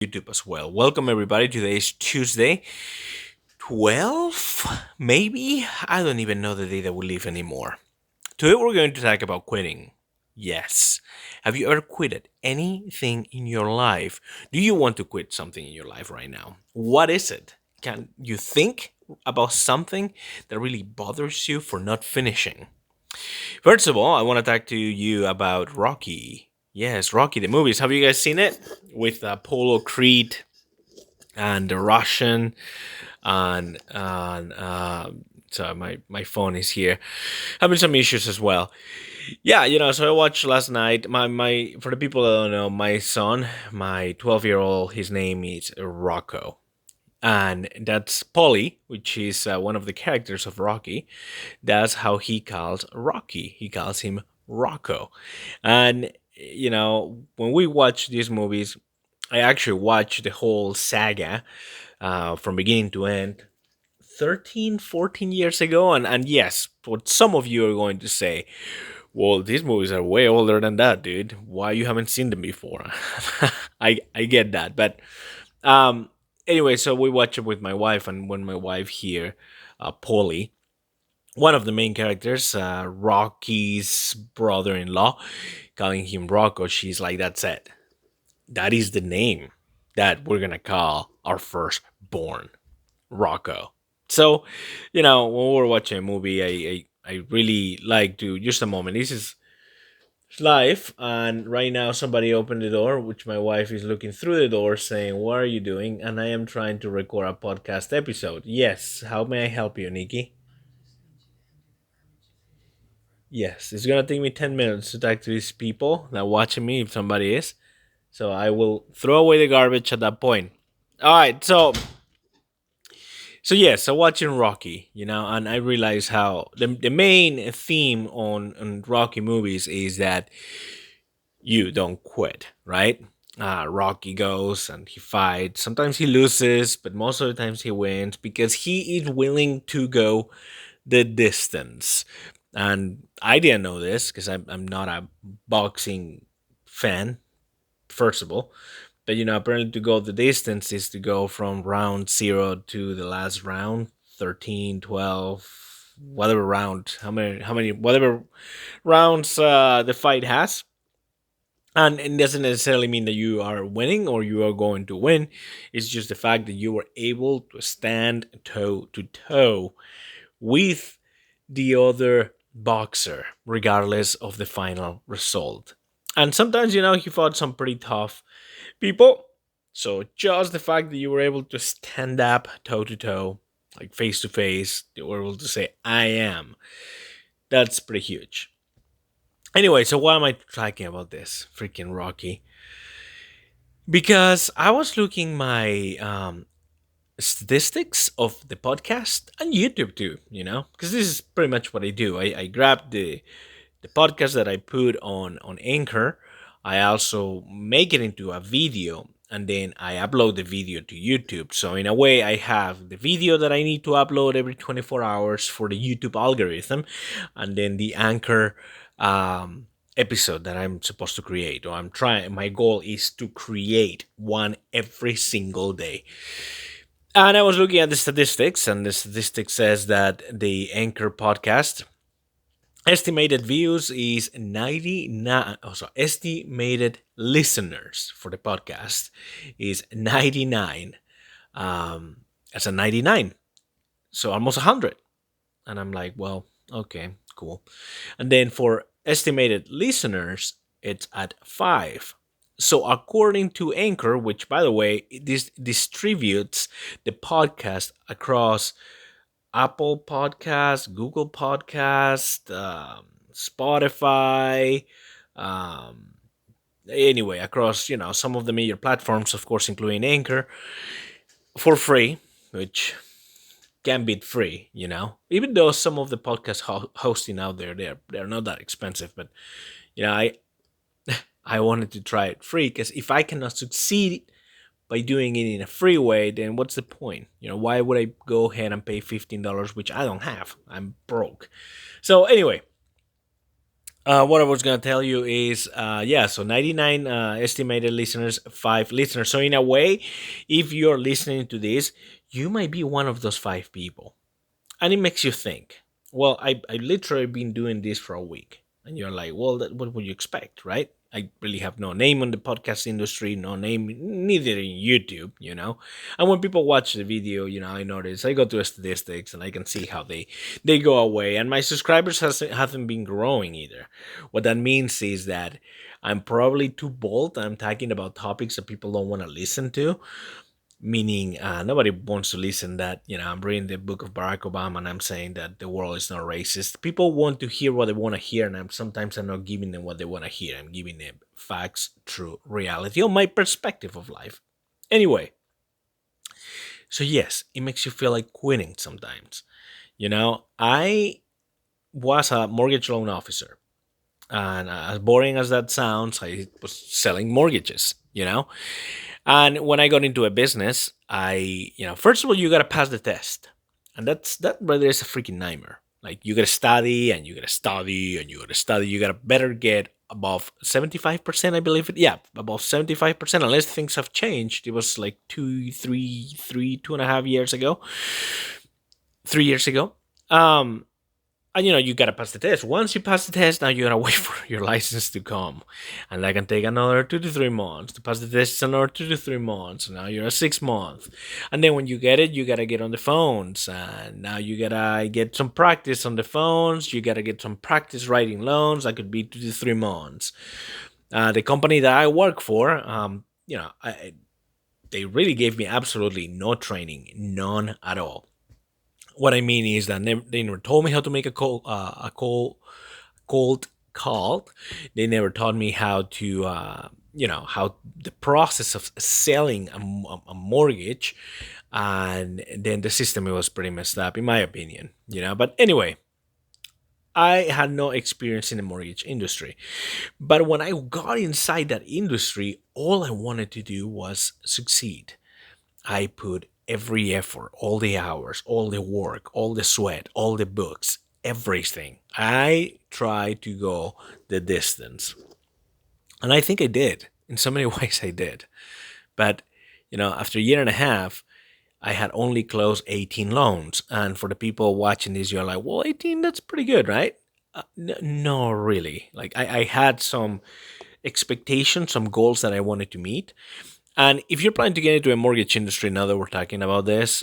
YouTube as well. Welcome everybody. Today is Tuesday, 12, maybe? I don't even know the day that we live anymore. Today we're going to talk about quitting. Yes. Have you ever quitted anything in your life? Do you want to quit something in your life right now? What is it? Can you think about something that really bothers you for not finishing? First of all, I want to talk to you about Rocky. Yes, Rocky, the movies. Have you guys seen it? With Apollo Creed and the Russian and so my phone is here having some issues as well. Yeah, so I watched last night. My For the people that don't know, my son, my 12-year-old, his name is Rocco, and that's Polly, which is one of the characters of Rocky. That's how he calls Rocky. He calls him Rocco, and when we watch these movies, I actually watched the whole saga from beginning to end 13, 14 years ago. And yes, what some of you are going to say, well, these movies are way older than that, dude. Why you haven't seen them before? I get that. But um, anyway, so we watch it with my wife, and when my wife here, Polly, one of the main characters, Rocky's brother in law, calling him Rocco, she's like, that's it. That is the name that we're going to call our firstborn, Rocco. So, when we're watching a movie, I really like to just a moment. This is live, and right now somebody opened the door, which my wife is looking through the door saying, what are you doing? And I am trying to record a podcast episode. Yes, how may I help you, Nikki? Yes, it's gonna take me 10 minutes to talk to these people that are watching me, if somebody is. So I will throw away the garbage at that point. All right, so yes, so watching Rocky, and I realize how the main theme on Rocky movies is that you don't quit, right? Rocky goes and he fights. Sometimes he loses, but most of the times he wins because he is willing to go the distance. And I didn't know this because I'm not a boxing fan, first of all. But apparently to go the distance is to go from round zero to the last round, 13, 12, whatever round, whatever rounds the fight has. And it doesn't necessarily mean that you are winning or you are going to win. It's just the fact that you were able to stand toe to toe with the other boxer, regardless of the final result. And sometimes, he fought some pretty tough people. So just the fact that you were able to stand up toe to toe, like face to face, you were able to say, I am, that's pretty huge. Anyway, so why am I talking about this? Freaking Rocky. Because I was looking my statistics of the podcast and YouTube too, because this is pretty much what I do. I grab the podcast that I put on Anchor. I also make it into a video and then I upload the video to YouTube. So in a way, I have the video that I need to upload every 24 hours for the YouTube algorithm, and then the Anchor episode that I'm supposed to create, or I'm trying. My goal is to create one every single day. And I was looking at the statistics, and the statistic says that the Anchor podcast estimated views is 99. Also, estimated listeners for the podcast is 99. As a 99, so almost 100. And I'm like, well, okay, cool. And then for estimated listeners, it's at 5. So according to Anchor, which by the way, this distributes the podcast across Apple Podcast, Google Podcast, Spotify, um, anyway, across some of the major platforms, of course, including Anchor, for free, which can be free, even though some of the podcast hosting out there they're not that expensive, but I I wanted to try it free because if I cannot succeed by doing it in a free way, then what's the point? Why would I go ahead and pay $15, which I don't have? I'm broke. So anyway, What I was gonna tell you is, yeah, so 99 estimated listeners, 5 listeners. So in a way, if you're listening to this, you might be one of those 5 people, and it makes you think. Well, I literally been doing this for a week, and you're like, well, what would you expect, right? I really have no name on the podcast industry, no name neither in YouTube, And when people watch the video, I notice I go to statistics and I can see how they go away, and my subscribers haven't been growing either. What that means is that I'm probably too bold. I'm talking about topics that people don't want to listen to, meaning nobody wants to listen that I'm reading the book of Barack Obama and I'm saying that the world is not racist. People want to hear what they want to hear, and I'm not giving them what they want to hear. I'm giving them facts, true reality, or my perspective of life. Anyway, so yes, it makes you feel like quitting sometimes. I was a mortgage loan officer, and as boring as that sounds, I was selling mortgages. And when I got into a business, first of all, you gotta pass the test, and that really is a freaking nightmare. Like you gotta study and you gotta study and you gotta study. You gotta better get above 75%, I believe it. Yeah, above 75%. Unless things have changed, it was like 2.5 years ago, 3 years ago. And you gotta pass the test. Once you pass the test, now you gotta wait for your license to come, and that can take another 2 to 3 months. To pass the test, it's another 2 to 3 months. Now you're at 6 months, and then when you get it, you gotta get on the phones, and now you gotta get some practice on the phones. You gotta get some practice writing loans. That could be 2 to 3 months. The company that I work for, they really gave me absolutely no training, none at all. What I mean is that they never told me how to make cold call. They never taught me how to, how the process of selling a mortgage, and then the system was pretty messed up, in my opinion. But anyway, I had no experience in the mortgage industry. But when I got inside that industry, all I wanted to do was succeed. I put every effort, all the hours, all the work, all the sweat, all the books, everything. I tried to go the distance. And I think I did. In so many ways, I did. But, after a year and a half, I had only closed 18 loans. And for the people watching this, you're like, well, 18, that's pretty good, right? No, really. Like, I had some expectations, some goals that I wanted to meet. And if you're planning to get into a mortgage industry, now that we're talking about this,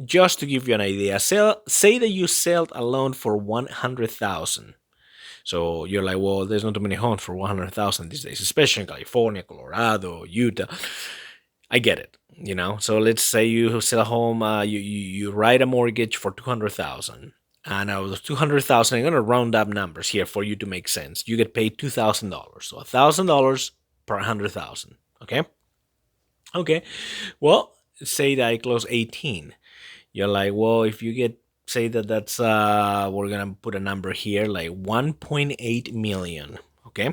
just to give you an idea, say that you sold a loan for 100,000. So you're like, well, there's not too many homes for 100,000 these days, especially in California, Colorado, Utah. I get it. So let's say you sell a home, you write a mortgage for 200,000. And out of the 200,000, I'm gonna round up numbers here for you to make sense. You get paid $2,000, so $1,000 per 100,000. Okay. Okay. Well, say that I close 18. You're like, well, if you get, say that that's, we're going to put a number here, like 1.8 million. Okay.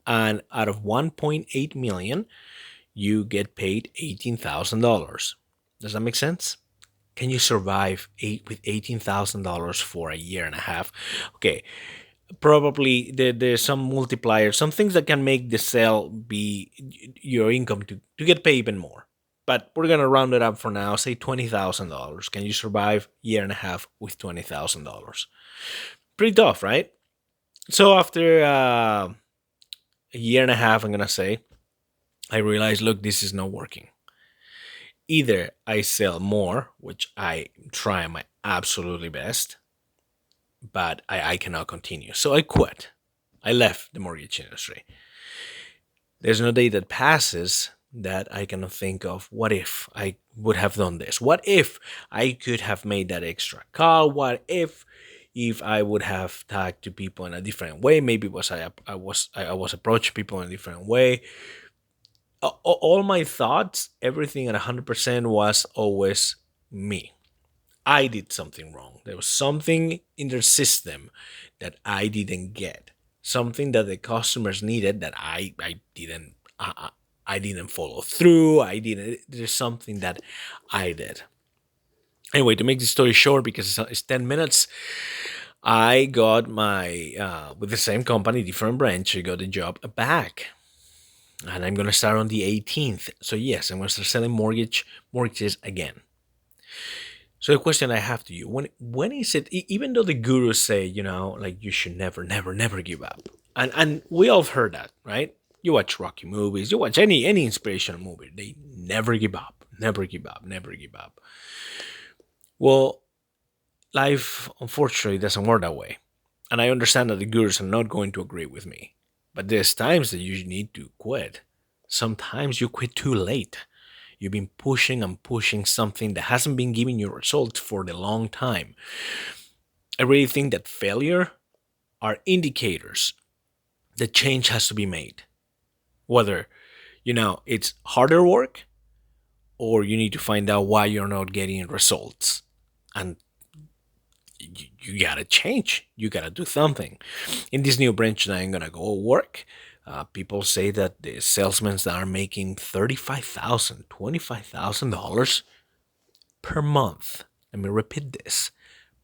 And out of 1.8 million, you get paid $18,000. Does that make sense? Can you survive with $18,000 for a year and a half? Okay, probably there's some multipliers, some things that can make the sale be your income to get paid even more. But we're gonna round it up for now. Say $20,000. Can you survive year and a half with $20,000? Pretty tough, right? So after a year and a half, I'm gonna say, I realized, look, this is not working. Either I sell more, which I try my absolutely best, but I cannot continue. So I quit. I left the mortgage industry. There's no day that passes that I cannot think of what if I would have done this? What if I could have made that extra call? What if I would have talked to people in a different way? Maybe I was approaching people in a different way. All my thoughts, everything at 100% was always me. I did something wrong. There was something in their system that I didn't get. Something that the customers needed that I didn't follow through. I didn't. There's something that I did. Anyway, to make the story short, because it's 10 minutes, I got my with the same company, different branch. I got the job back, and I'm gonna start on the 18th. So yes, I'm gonna start selling mortgages again. So the question I have to you: when is it? Even though the gurus say like you should never, never, never give up, and we all have heard that, right? You watch Rocky movies, you watch any inspirational movie, they never give up, never give up, never give up. Well, life unfortunately doesn't work that way. And I understand that the gurus are not going to agree with me. But there's times that you need to quit. Sometimes you quit too late. You've been pushing and pushing something that hasn't been giving you results for the long time. I really think that failure are indicators that change has to be made. Whether, it's harder work or you need to find out why you're not getting results. And you gotta change. You gotta do something. In this new branch that I'm gonna go work, people say that the salesmen are making $35,000, $25,000 per month. Let me repeat this: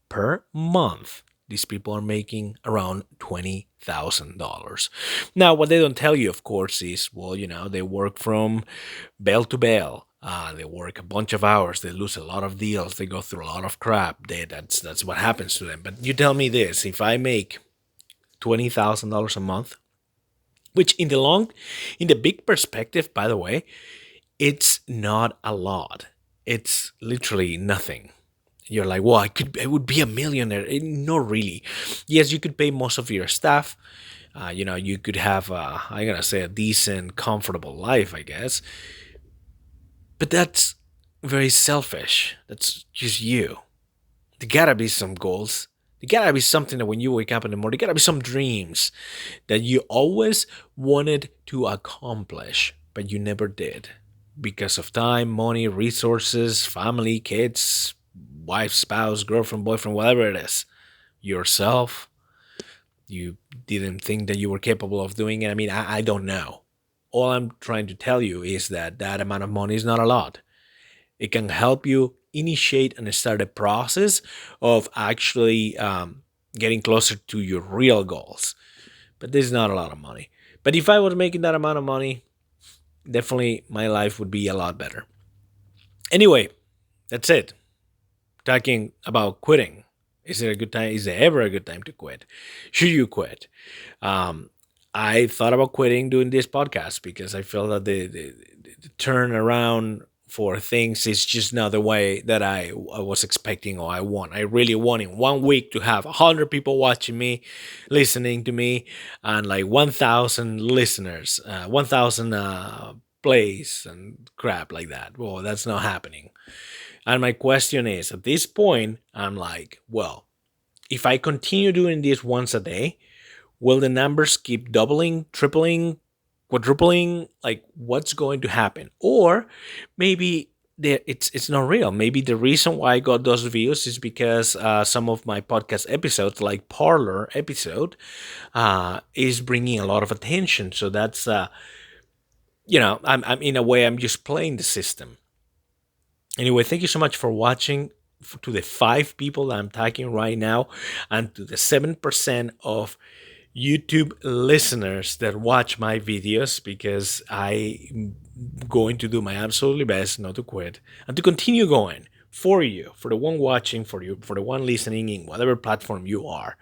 per month. These people are making around $20,000. Now, what they don't tell you, of course, is they work from bell to bell. They work a bunch of hours. They lose a lot of deals. They go through a lot of crap. That's what happens to them. But you tell me this: if I make $20,000 a month, which in the big perspective, by the way, it's not a lot. It's literally nothing. You're like, well, I would be a millionaire. Not really. Yes, you could pay most of your staff. You could have, I'm gonna say, a decent, comfortable life, I guess. But that's very selfish. That's just you. There gotta be some goals. There gotta be something that when you wake up in the morning, there gotta be some dreams that you always wanted to accomplish, but you never did because of time, money, resources, family, kids, wife, spouse, girlfriend, boyfriend, whatever it is. Yourself, you didn't think that you were capable of doing it. I mean, I don't know. All I'm trying to tell you is that that amount of money is not a lot. It can help you initiate and start a process of actually getting closer to your real goals. But this is not a lot of money. But if I was making that amount of money, definitely my life would be a lot better. Anyway, that's it. Talking about quitting. Is it a good time? Is there ever a good time to quit? Should you quit? Um, I thought about quitting doing this podcast because I feel that the turnaround for things is just not the way that I was expecting or I want. I really want in 1 week to have 100 people watching me, listening to me, and like 1,000 listeners, 1,000 plays and crap like that. Well, that's not happening. And my question is at this point, I'm like, well, if I continue doing this once a day, will the numbers keep doubling, tripling, quadrupling? Like, what's going to happen? Or maybe it's not real. Maybe the reason why I got those views is because some of my podcast episodes, like Parlor episode, is bringing a lot of attention. So that's I'm in a way I'm just playing the system. Anyway, thank you so much for watching. To the 5 people that I'm talking right now, and to the 7% of YouTube listeners that watch my videos, because I'm going to do my absolutely best not to quit and to continue going for you, for the one watching, for you, for the one listening in whatever platform you are.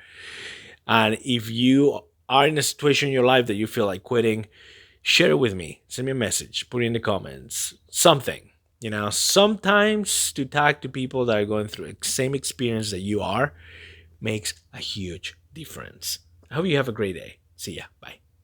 And if you are in a situation in your life that you feel like quitting, share it with me. Send me a message, put it in the comments, something. Sometimes to talk to people that are going through the same experience that you are makes a huge difference. I hope you have a great day. See ya. Bye.